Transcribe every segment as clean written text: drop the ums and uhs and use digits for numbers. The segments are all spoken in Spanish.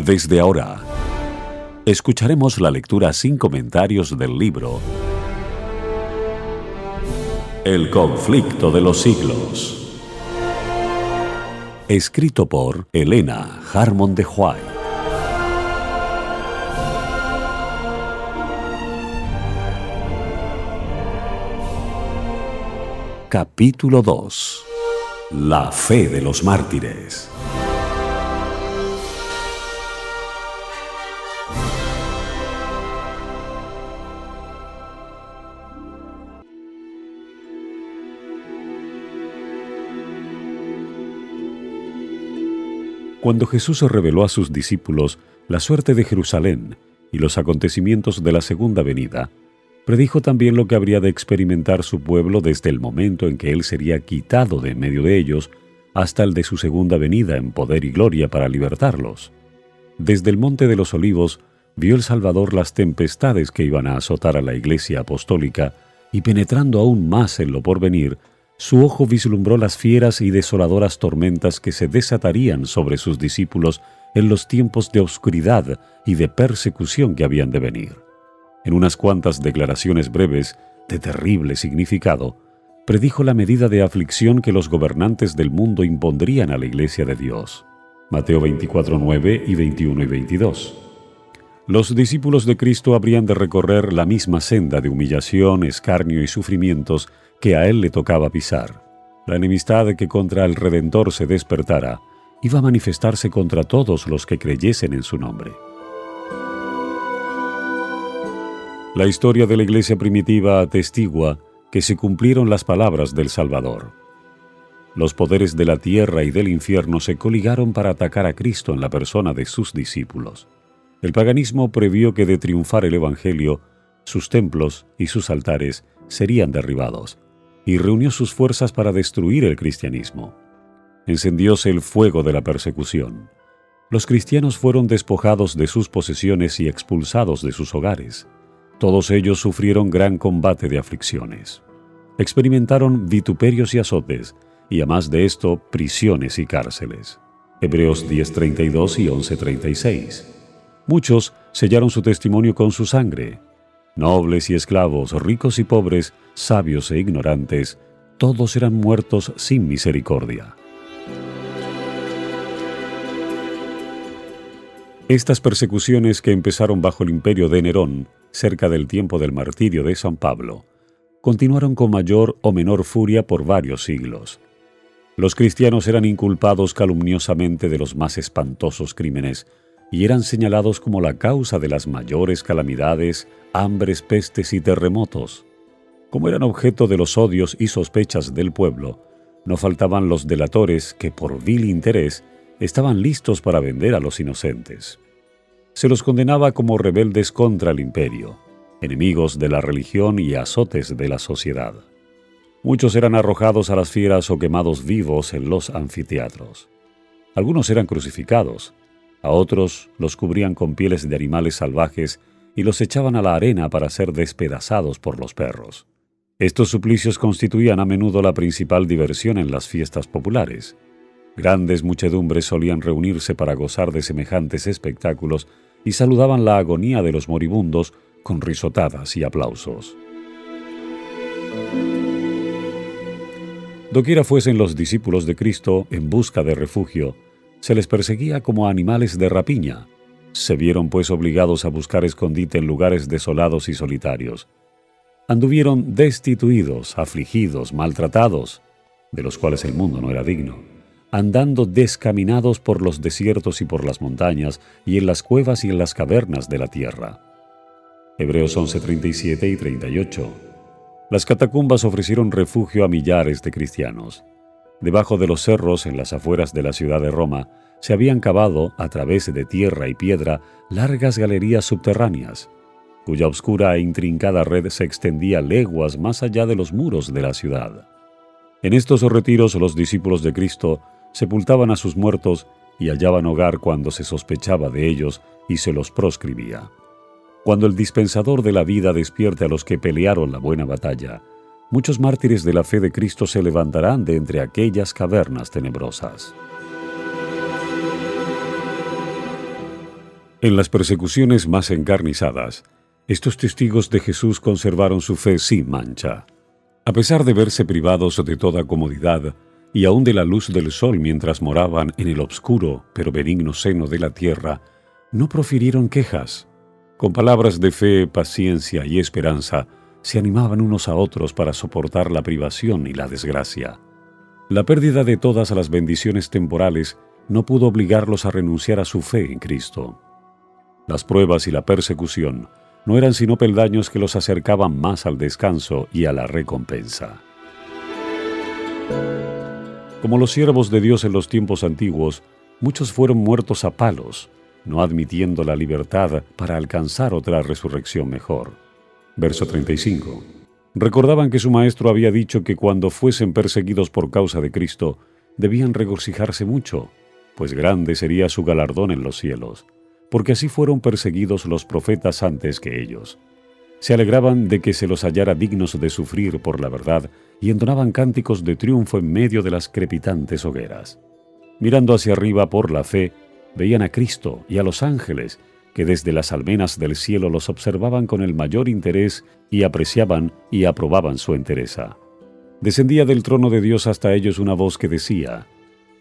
Desde ahora, escucharemos la lectura sin comentarios del libro El conflicto de los siglos, escrito por Helena Harmon de White. Capítulo 2. La fe de los mártires. Cuando Jesús reveló a sus discípulos la suerte de Jerusalén y los acontecimientos de la segunda venida, predijo también lo que habría de experimentar su pueblo desde el momento en que Él sería quitado de en medio de ellos hasta el de su segunda venida en poder y gloria para libertarlos. Desde el Monte de los Olivos vio el Salvador las tempestades que iban a azotar a la Iglesia apostólica y, penetrando aún más en lo porvenir, su ojo vislumbró las fieras y desoladoras tormentas que se desatarían sobre sus discípulos en los tiempos de oscuridad y de persecución que habían de venir. En unas cuantas declaraciones breves, de terrible significado, predijo la medida de aflicción que los gobernantes del mundo impondrían a la Iglesia de Dios. Mateo 24:9 y 21 y 22. Los discípulos de Cristo habrían de recorrer la misma senda de humillación, escarnio y sufrimientos que a Él le tocaba pisar. La enemistad que contra el Redentor se despertara iba a manifestarse contra todos los que creyesen en su nombre. La historia de la Iglesia primitiva atestigua que se cumplieron las palabras del Salvador. Los poderes de la tierra y del infierno se coligaron para atacar a Cristo en la persona de sus discípulos. El paganismo previó que de triunfar el Evangelio, sus templos y sus altares serían derribados, y reunió sus fuerzas para destruir el cristianismo. Encendióse el fuego de la persecución. Los cristianos fueron despojados de sus posesiones y expulsados de sus hogares. Todos ellos sufrieron gran combate de aflicciones. Experimentaron vituperios y azotes, y además de esto, prisiones y cárceles. Hebreos 10:32 y 11:36. Muchos sellaron su testimonio con su sangre. Nobles y esclavos, ricos y pobres, sabios e ignorantes, todos eran muertos sin misericordia. Estas persecuciones, que empezaron bajo el imperio de Nerón, cerca del tiempo del martirio de San Pablo, continuaron con mayor o menor furia por varios siglos. Los cristianos eran inculpados calumniosamente de los más espantosos crímenes y eran señalados como la causa de las mayores calamidades, hambres, pestes y terremotos. Como eran objeto de los odios y sospechas del pueblo, no faltaban los delatores que, por vil interés, estaban listos para vender a los inocentes. Se los condenaba como rebeldes contra el imperio, enemigos de la religión y azotes de la sociedad. Muchos eran arrojados a las fieras o quemados vivos en los anfiteatros. Algunos eran crucificados, a otros los cubrían con pieles de animales salvajes y los echaban a la arena para ser despedazados por los perros. Estos suplicios constituían a menudo la principal diversión en las fiestas populares. Grandes muchedumbres solían reunirse para gozar de semejantes espectáculos y saludaban la agonía de los moribundos con risotadas y aplausos. Doquiera fuesen los discípulos de Cristo en busca de refugio, se les perseguía como animales de rapiña. Se vieron pues obligados a buscar escondite en lugares desolados y solitarios. Anduvieron destituidos, afligidos, maltratados, de los cuales el mundo no era digno, andando descaminados por los desiertos y por las montañas, y en las cuevas y en las cavernas de la tierra. Hebreos 11:37 y 38. Las catacumbas ofrecieron refugio a millares de cristianos. Debajo de los cerros, en las afueras de la ciudad de Roma, se habían cavado, a través de tierra y piedra, largas galerías subterráneas, cuya oscura e intrincada red se extendía leguas más allá de los muros de la ciudad. En estos retiros los discípulos de Cristo sepultaban a sus muertos y hallaban hogar cuando se sospechaba de ellos y se los proscribía. Cuando el dispensador de la vida despierte a los que pelearon la buena batalla, muchos mártires de la fe de Cristo se levantarán de entre aquellas cavernas tenebrosas. En las persecuciones más encarnizadas, estos testigos de Jesús conservaron su fe sin mancha. A pesar de verse privados de toda comodidad y aún de la luz del sol mientras moraban en el obscuro pero benigno seno de la tierra, no profirieron quejas. Con palabras de fe, paciencia y esperanza, se animaban unos a otros para soportar la privación y la desgracia. La pérdida de todas las bendiciones temporales no pudo obligarlos a renunciar a su fe en Cristo. Las pruebas y la persecución no eran sino peldaños que los acercaban más al descanso y a la recompensa. Como los siervos de Dios en los tiempos antiguos, muchos fueron muertos a palos, no admitiendo la libertad para alcanzar otra resurrección mejor. Verso 35. Recordaban que su maestro había dicho que cuando fuesen perseguidos por causa de Cristo, debían regocijarse mucho, pues grande sería su galardón en los cielos, porque así fueron perseguidos los profetas antes que ellos. Se alegraban de que se los hallara dignos de sufrir por la verdad y entonaban cánticos de triunfo en medio de las crepitantes hogueras. Mirando hacia arriba por la fe, veían a Cristo y a los ángeles, que desde las almenas del cielo los observaban con el mayor interés y apreciaban y aprobaban su entereza. Descendía del trono de Dios hasta ellos una voz que decía: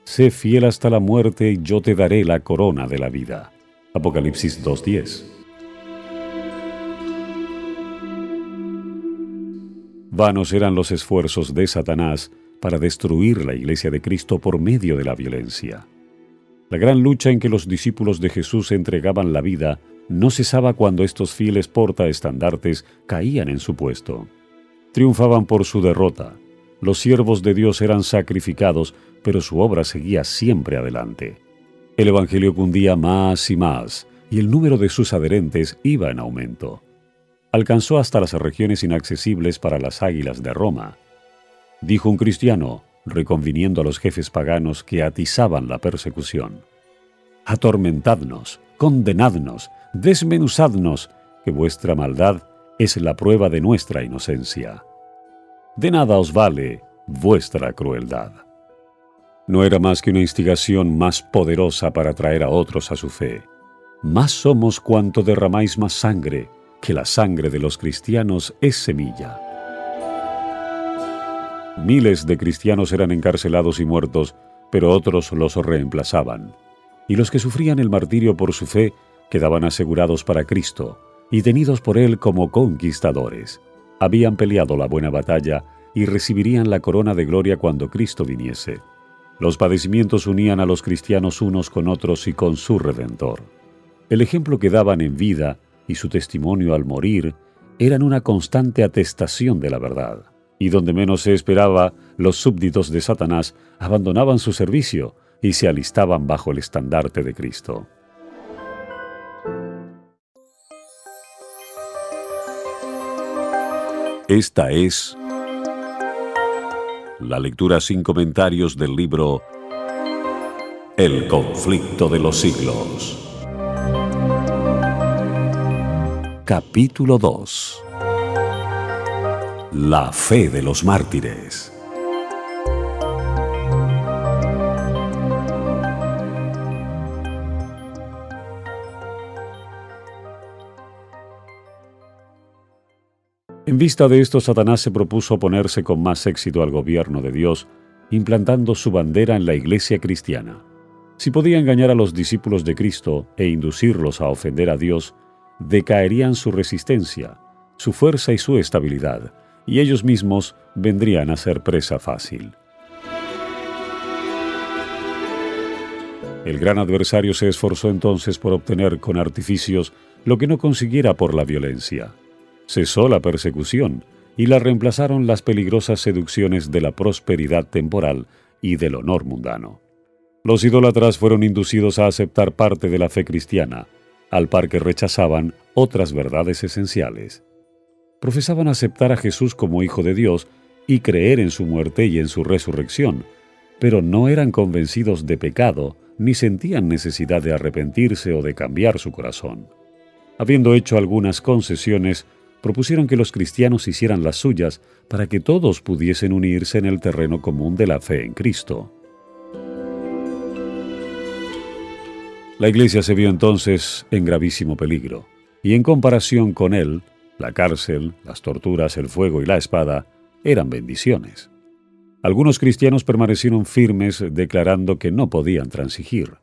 «Sé fiel hasta la muerte y yo te daré la corona de la vida». Apocalipsis 2:10. Vanos eran los esfuerzos de Satanás para destruir la iglesia de Cristo por medio de la violencia. La gran lucha en que los discípulos de Jesús entregaban la vida no cesaba cuando estos fieles portaestandartes caían en su puesto. Triunfaban por su derrota. Los siervos de Dios eran sacrificados, pero su obra seguía siempre adelante. El Evangelio cundía más y más, y el número de sus adherentes iba en aumento. Alcanzó hasta las regiones inaccesibles para las águilas de Roma. Dijo un cristiano, reconviniendo a los jefes paganos que atizaban la persecución: «Atormentadnos, condenadnos, desmenuzadnos, que vuestra maldad es la prueba de nuestra inocencia. De nada os vale vuestra crueldad». No era más que una instigación más poderosa para atraer a otros a su fe. Más somos cuanto derramáis más sangre, que la sangre de los cristianos es semilla. Miles de cristianos eran encarcelados y muertos, pero otros los reemplazaban. Y los que sufrían el martirio por su fe quedaban asegurados para Cristo y tenidos por Él como conquistadores. Habían peleado la buena batalla y recibirían la corona de gloria cuando Cristo viniese. Los padecimientos unían a los cristianos unos con otros y con su Redentor. El ejemplo que daban en vida y su testimonio al morir eran una constante atestación de la verdad. Y donde menos se esperaba, los súbditos de Satanás abandonaban su servicio y se alistaban bajo el estandarte de Cristo. Esta es la lectura sin comentarios del libro El conflicto de los siglos. Capítulo 2. La fe de los mártires. En vista de esto, Satanás se propuso oponerse con más éxito al gobierno de Dios, implantando su bandera en la iglesia cristiana. Si podía engañar a los discípulos de Cristo e inducirlos a ofender a Dios, decaerían su resistencia, su fuerza y su estabilidad, y ellos mismos vendrían a ser presa fácil. El gran adversario se esforzó entonces por obtener con artificios lo que no consiguiera por la violencia. Cesó la persecución y la reemplazaron las peligrosas seducciones de la prosperidad temporal y del honor mundano. Los idólatras fueron inducidos a aceptar parte de la fe cristiana, al par que rechazaban otras verdades esenciales. Profesaban aceptar a Jesús como Hijo de Dios y creer en su muerte y en su resurrección, pero no eran convencidos de pecado ni sentían necesidad de arrepentirse o de cambiar su corazón. Habiendo hecho algunas concesiones, propusieron que los cristianos hicieran las suyas para que todos pudiesen unirse en el terreno común de la fe en Cristo. La Iglesia se vio entonces en gravísimo peligro, y en comparación con él, la cárcel, las torturas, el fuego y la espada eran bendiciones. Algunos cristianos permanecieron firmes declarando que no podían transigir.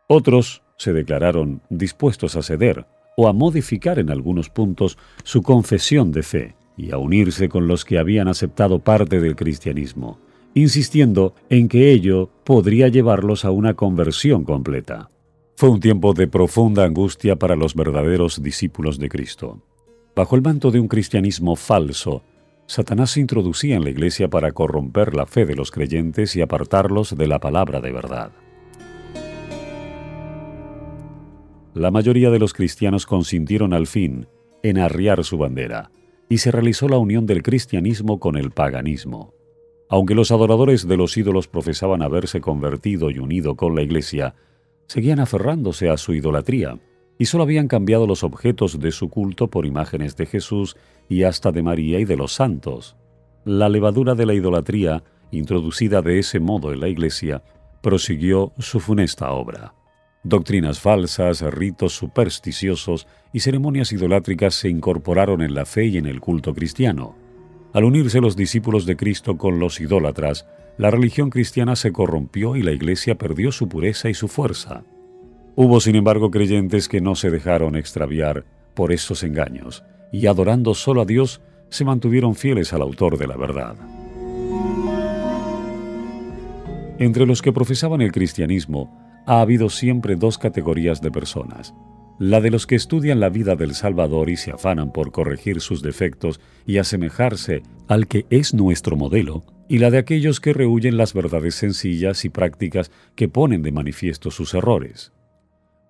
Otros se declararon dispuestos a ceder o a modificar en algunos puntos su confesión de fe y a unirse con los que habían aceptado parte del cristianismo, insistiendo en que ello podría llevarlos a una conversión completa. Fue un tiempo de profunda angustia para los verdaderos discípulos de Cristo. Bajo el manto de un cristianismo falso, Satanás se introducía en la Iglesia para corromper la fe de los creyentes y apartarlos de la palabra de verdad. La mayoría de los cristianos consintieron al fin en arriar su bandera, y se realizó la unión del cristianismo con el paganismo. Aunque los adoradores de los ídolos profesaban haberse convertido y unido con la Iglesia, seguían aferrándose a su idolatría, y solo habían cambiado los objetos de su culto por imágenes de Jesús y hasta de María y de los santos. La levadura de la idolatría, introducida de ese modo en la Iglesia, prosiguió su funesta obra. Doctrinas falsas, ritos supersticiosos y ceremonias idolátricas se incorporaron en la fe y en el culto cristiano. Al unirse los discípulos de Cristo con los idólatras, la religión cristiana se corrompió y la Iglesia perdió su pureza y su fuerza. Hubo, sin embargo, creyentes que no se dejaron extraviar por estos engaños y, adorando solo a Dios, se mantuvieron fieles al autor de la verdad. Entre los que profesaban el cristianismo, ha habido siempre dos categorías de personas: la de los que estudian la vida del Salvador y se afanan por corregir sus defectos y asemejarse al que es nuestro modelo, y la de aquellos que rehúyen las verdades sencillas y prácticas que ponen de manifiesto sus errores.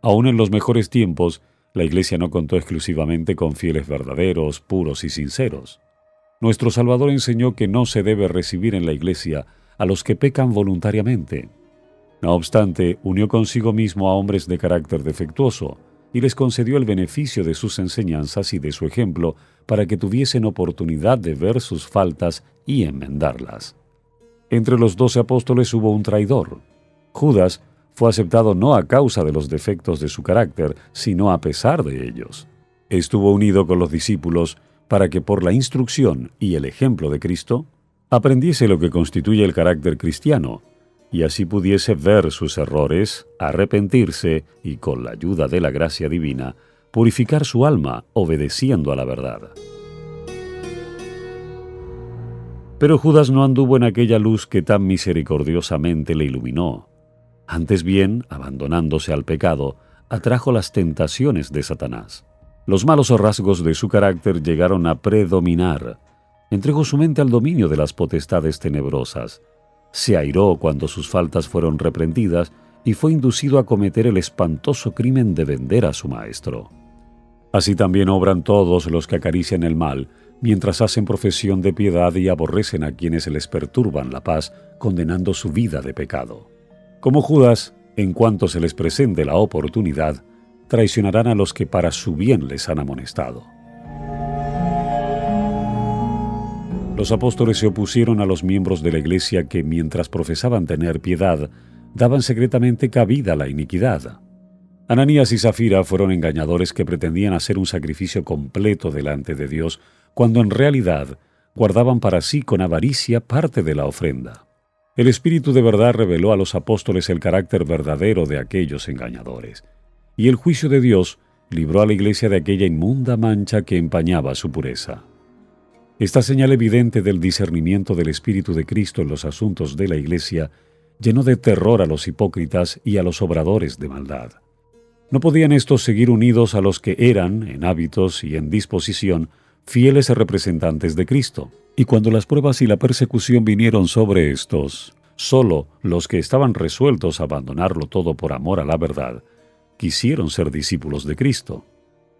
Aún en los mejores tiempos, la Iglesia no contó exclusivamente con fieles verdaderos, puros y sinceros. Nuestro Salvador enseñó que no se debe recibir en la Iglesia a los que pecan voluntariamente. No obstante, unió consigo mismo a hombres de carácter defectuoso y les concedió el beneficio de sus enseñanzas y de su ejemplo para que tuviesen oportunidad de ver sus faltas y enmendarlas. Entre los 12 apóstoles hubo un traidor. Judas fue aceptado no a causa de los defectos de su carácter, sino a pesar de ellos. Estuvo unido con los discípulos para que por la instrucción y el ejemplo de Cristo aprendiese lo que constituye el carácter cristiano, y así pudiese ver sus errores, arrepentirse y, con la ayuda de la gracia divina, purificar su alma obedeciendo a la verdad. Pero Judas no anduvo en aquella luz que tan misericordiosamente le iluminó. Antes bien, abandonándose al pecado, atrajo las tentaciones de Satanás. Los malos rasgos de su carácter llegaron a predominar. Entregó su mente al dominio de las potestades tenebrosas. Se airó cuando sus faltas fueron reprendidas y fue inducido a cometer el espantoso crimen de vender a su maestro. Así también obran todos los que acarician el mal, mientras hacen profesión de piedad y aborrecen a quienes les perturban la paz, condenando su vida de pecado. Como Judas, en cuanto se les presente la oportunidad, traicionarán a los que para su bien les han amonestado. Los apóstoles se opusieron a los miembros de la Iglesia que, mientras profesaban tener piedad, daban secretamente cabida a la iniquidad. Ananías y Zafira fueron engañadores que pretendían hacer un sacrificio completo delante de Dios, cuando en realidad guardaban para sí con avaricia parte de la ofrenda. El Espíritu de verdad reveló a los apóstoles el carácter verdadero de aquellos engañadores, y el juicio de Dios libró a la Iglesia de aquella inmunda mancha que empañaba su pureza. Esta señal evidente del discernimiento del Espíritu de Cristo en los asuntos de la Iglesia llenó de terror a los hipócritas y a los obradores de maldad. No podían estos seguir unidos a los que eran, en hábitos y en disposición, fieles representantes de Cristo. Y cuando las pruebas y la persecución vinieron sobre estos, solo los que estaban resueltos a abandonarlo todo por amor a la verdad, quisieron ser discípulos de Cristo.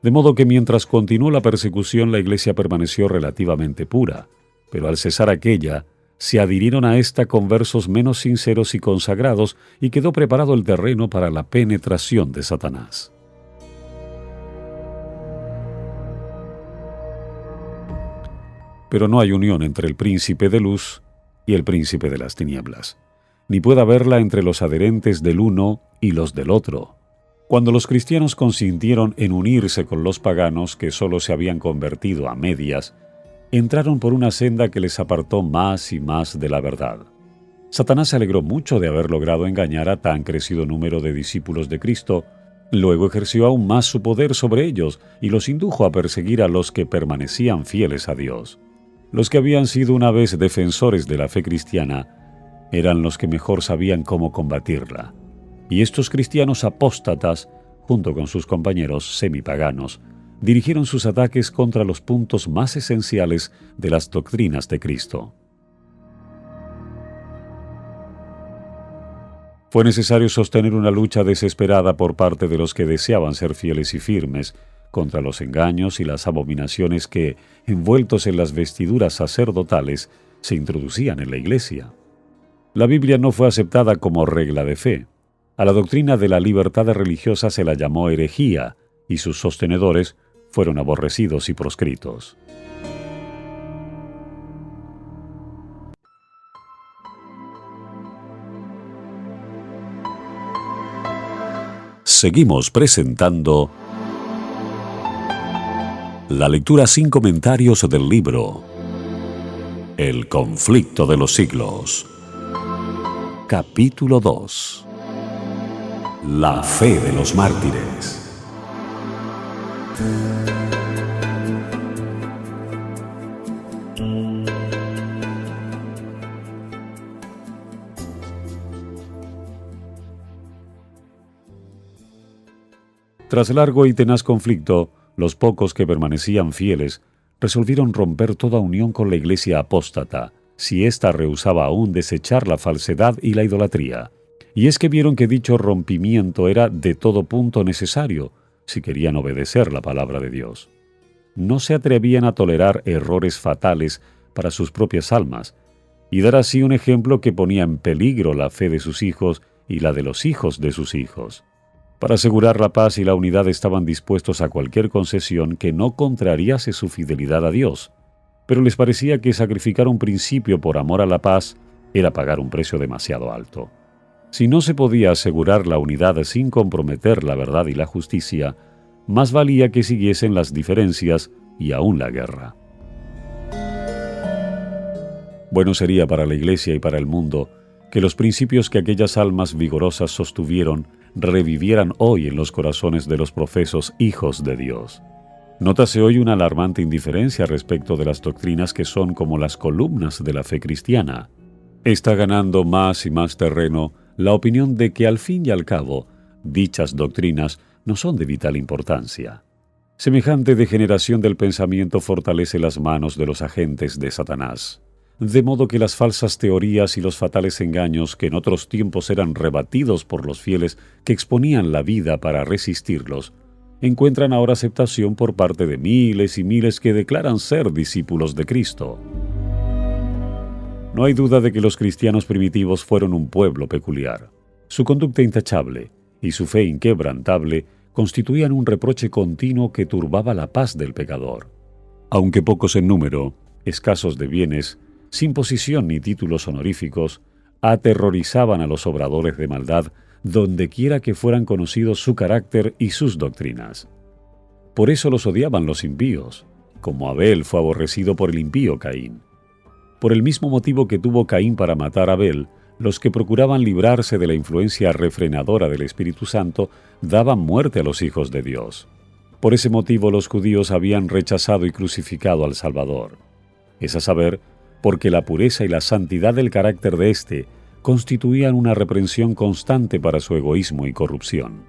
De modo que mientras continuó la persecución, la Iglesia permaneció relativamente pura, pero al cesar aquella, se adhirieron a esta conversos menos sinceros y consagrados, y quedó preparado el terreno para la penetración de Satanás. Pero no hay unión entre el príncipe de luz y el príncipe de las tinieblas, ni puede haberla entre los adherentes del uno y los del otro. Cuando los cristianos consintieron en unirse con los paganos que solo se habían convertido a medias, entraron por una senda que les apartó más y más de la verdad. Satanás se alegró mucho de haber logrado engañar a tan crecido número de discípulos de Cristo. Luego ejerció aún más su poder sobre ellos y los indujo a perseguir a los que permanecían fieles a Dios. Los que habían sido una vez defensores de la fe cristiana eran los que mejor sabían cómo combatirla. Y estos cristianos apóstatas, junto con sus compañeros semipaganos, dirigieron sus ataques contra los puntos más esenciales de las doctrinas de Cristo. Fue necesario sostener una lucha desesperada por parte de los que deseaban ser fieles y firmes contra los engaños y las abominaciones que, envueltos en las vestiduras sacerdotales, se introducían en la Iglesia. La Biblia no fue aceptada como regla de fe. A la doctrina de la libertad religiosa se la llamó herejía, y sus sostenedores fueron aborrecidos y proscritos. Seguimos presentando la lectura sin comentarios del libro El conflicto de los siglos. Capítulo 2. La fe de los mártires. Tras largo y tenaz conflicto, los pocos que permanecían fieles resolvieron romper toda unión con la Iglesia apóstata, si ésta rehusaba aún desechar la falsedad y la idolatría. Y es que vieron que dicho rompimiento era de todo punto necesario, si querían obedecer la palabra de Dios. No se atrevían a tolerar errores fatales para sus propias almas, y dar así un ejemplo que ponía en peligro la fe de sus hijos y la de los hijos de sus hijos. Para asegurar la paz y la unidad estaban dispuestos a cualquier concesión que no contrariase su fidelidad a Dios, pero les parecía que sacrificar un principio por amor a la paz era pagar un precio demasiado alto. Si no se podía asegurar la unidad sin comprometer la verdad y la justicia, más valía que siguiesen las diferencias y aún la guerra. Bueno sería para la Iglesia y para el mundo que los principios que aquellas almas vigorosas sostuvieron revivieran hoy en los corazones de los profesos hijos de Dios. Nótase hoy una alarmante indiferencia respecto de las doctrinas que son como las columnas de la fe cristiana. Está ganando más y más terreno la opinión de que al fin y al cabo, dichas doctrinas no son de vital importancia. Semejante degeneración del pensamiento fortalece las manos de los agentes de Satanás, de modo que las falsas teorías y los fatales engaños que en otros tiempos eran rebatidos por los fieles que exponían la vida para resistirlos, encuentran ahora aceptación por parte de miles y miles que declaran ser discípulos de Cristo. No hay duda de que los cristianos primitivos fueron un pueblo peculiar. Su conducta intachable y su fe inquebrantable constituían un reproche continuo que turbaba la paz del pecador. Aunque pocos en número, escasos de bienes, sin posición ni títulos honoríficos, aterrorizaban a los obradores de maldad dondequiera que fueran conocidos su carácter y sus doctrinas. Por eso los odiaban los impíos, como Abel fue aborrecido por el impío Caín. Por el mismo motivo que tuvo Caín para matar a Abel, los que procuraban librarse de la influencia refrenadora del Espíritu Santo daban muerte a los hijos de Dios. Por ese motivo los judíos habían rechazado y crucificado al Salvador. Es a saber, porque la pureza y la santidad del carácter de éste constituían una reprensión constante para su egoísmo y corrupción.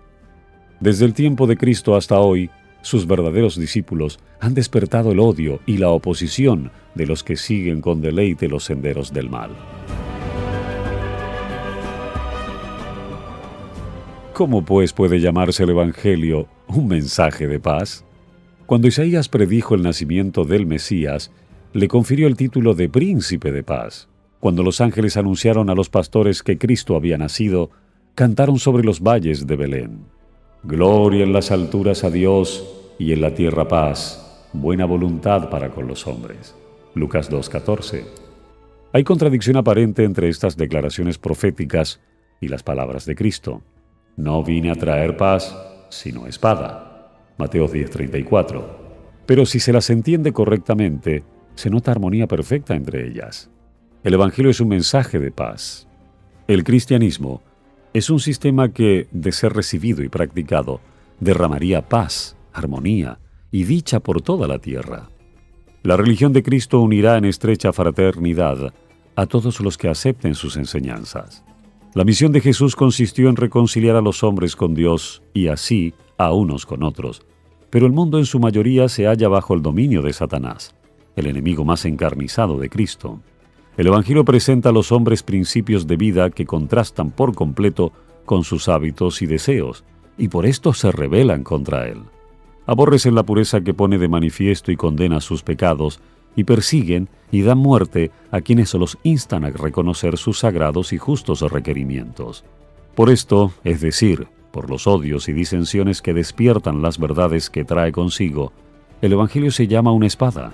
Desde el tiempo de Cristo hasta hoy, sus verdaderos discípulos han despertado el odio y la oposición de los que siguen con deleite los senderos del mal. ¿Cómo pues puede llamarse el Evangelio un mensaje de paz? Cuando Isaías predijo el nacimiento del Mesías, le confirió el título de Príncipe de Paz. Cuando los ángeles anunciaron a los pastores que Cristo había nacido, cantaron sobre los valles de Belén: Gloria en las alturas a Dios y en la tierra paz, buena voluntad para con los hombres. Lucas 2:14. Hay contradicción aparente entre estas declaraciones proféticas y las palabras de Cristo. No vine a traer paz, sino espada. Mateo 10:34. Pero si se las entiende correctamente, se nota armonía perfecta entre ellas. El Evangelio es un mensaje de paz. El cristianismo es un sistema que, de ser recibido y practicado, derramaría paz, armonía y dicha por toda la tierra. La religión de Cristo unirá en estrecha fraternidad a todos los que acepten sus enseñanzas. La misión de Jesús consistió en reconciliar a los hombres con Dios y así a unos con otros. Pero el mundo en su mayoría se halla bajo el dominio de Satanás, el enemigo más encarnizado de Cristo. El Evangelio presenta a los hombres principios de vida que contrastan por completo con sus hábitos y deseos, y por esto se rebelan contra él. Aborrecen la pureza que pone de manifiesto y condena sus pecados, y persiguen y dan muerte a quienes los instan a reconocer sus sagrados y justos requerimientos. Por esto, es decir, por los odios y disensiones que despiertan las verdades que trae consigo, el Evangelio se llama una espada.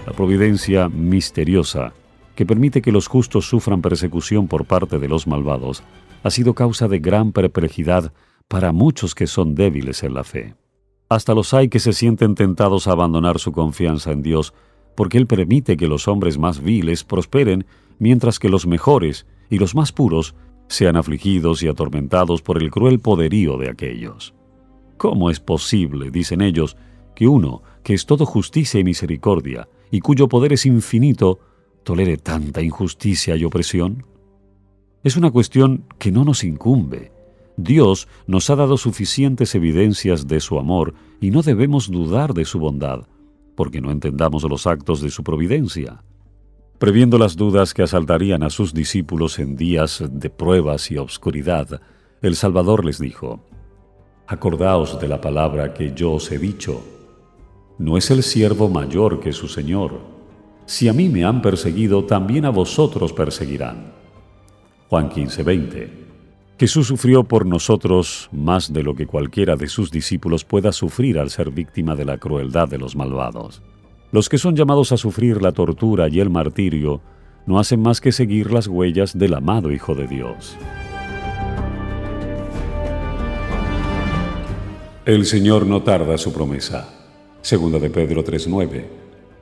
La providencia misteriosa, que permite que los justos sufran persecución por parte de los malvados, ha sido causa de gran perplejidad para muchos que son débiles en la fe. Hasta los hay que se sienten tentados a abandonar su confianza en Dios, porque Él permite que los hombres más viles prosperen, mientras que los mejores y los más puros sean afligidos y atormentados por el cruel poderío de aquellos. ¿Cómo es posible, dicen ellos, que uno, que es todo justicia y misericordia, y cuyo poder es infinito, tolere tanta injusticia y opresión? Es una cuestión que no nos incumbe. Dios nos ha dado suficientes evidencias de su amor y no debemos dudar de su bondad, porque no entendamos los actos de su providencia. Previendo las dudas que asaltarían a sus discípulos en días de pruebas y obscuridad, el Salvador les dijo: «Acordaos de la palabra que yo os he dicho. No es el siervo mayor que su Señor. Si a mí me han perseguido, también a vosotros perseguirán». Juan 15:20. Jesús sufrió por nosotros más de lo que cualquiera de sus discípulos pueda sufrir al ser víctima de la crueldad de los malvados. Los que son llamados a sufrir la tortura y el martirio no hacen más que seguir las huellas del amado Hijo de Dios. El Señor no tarda su promesa. Segunda de Pedro 3:9.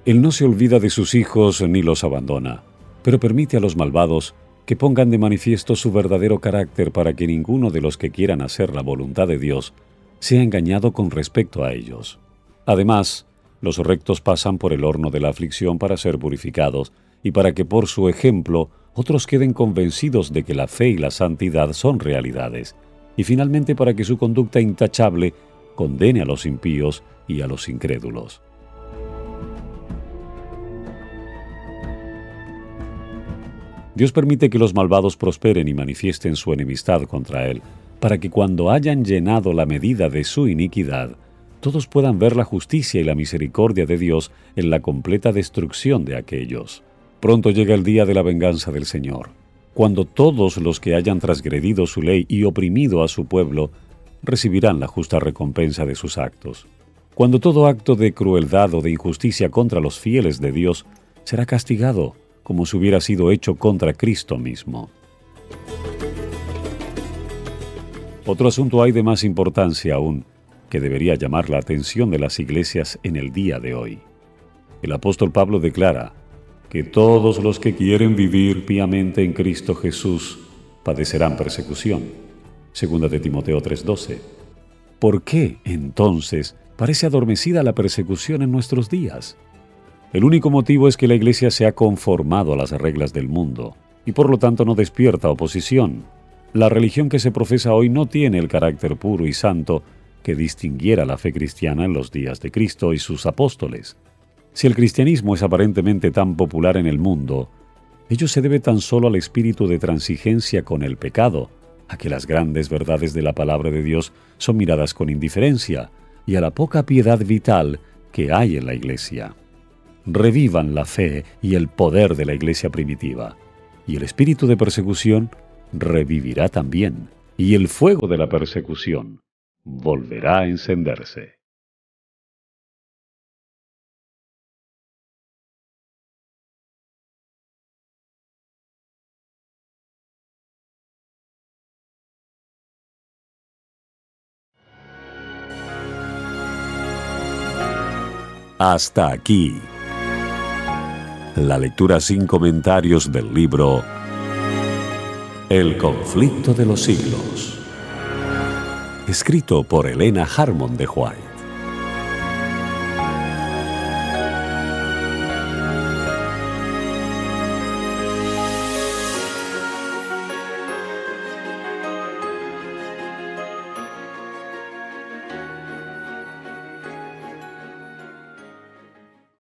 Él no se olvida de sus hijos ni los abandona, pero permite a los malvados que pongan de manifiesto su verdadero carácter para que ninguno de los que quieran hacer la voluntad de Dios sea engañado con respecto a ellos. Además, los rectos pasan por el horno de la aflicción para ser purificados y para que por su ejemplo otros queden convencidos de que la fe y la santidad son realidades, y finalmente para que su conducta intachable condene a los impíos y a los incrédulos. Dios permite que los malvados prosperen y manifiesten su enemistad contra Él, para que cuando hayan llenado la medida de su iniquidad, todos puedan ver la justicia y la misericordia de Dios en la completa destrucción de aquellos. Pronto llega el día de la venganza del Señor, cuando todos los que hayan transgredido su ley y oprimido a su pueblo recibirán la justa recompensa de sus actos. Cuando todo acto de crueldad o de injusticia contra los fieles de Dios será castigado, como si hubiera sido hecho contra Cristo mismo. Otro asunto hay de más importancia aún, que debería llamar la atención de las iglesias en el día de hoy. El apóstol Pablo declara que todos los que quieren vivir piamente en Cristo Jesús padecerán persecución. Segunda de Timoteo 3:12. ¿Por qué, entonces, parece adormecida la persecución en nuestros días? El único motivo es que la Iglesia se ha conformado a las reglas del mundo y por lo tanto no despierta oposición. La religión que se profesa hoy no tiene el carácter puro y santo que distinguiera la fe cristiana en los días de Cristo y sus apóstoles. Si el cristianismo es aparentemente tan popular en el mundo, ello se debe tan solo al espíritu de transigencia con el pecado, a que las grandes verdades de la palabra de Dios son miradas con indiferencia y a la poca piedad vital que hay en la Iglesia. Revivan la fe y el poder de la Iglesia primitiva, y el espíritu de persecución revivirá también, y el fuego de la persecución volverá a encenderse. Hasta aquí la lectura sin comentarios del libro El conflicto de los siglos, escrito por Helena Harmon de White.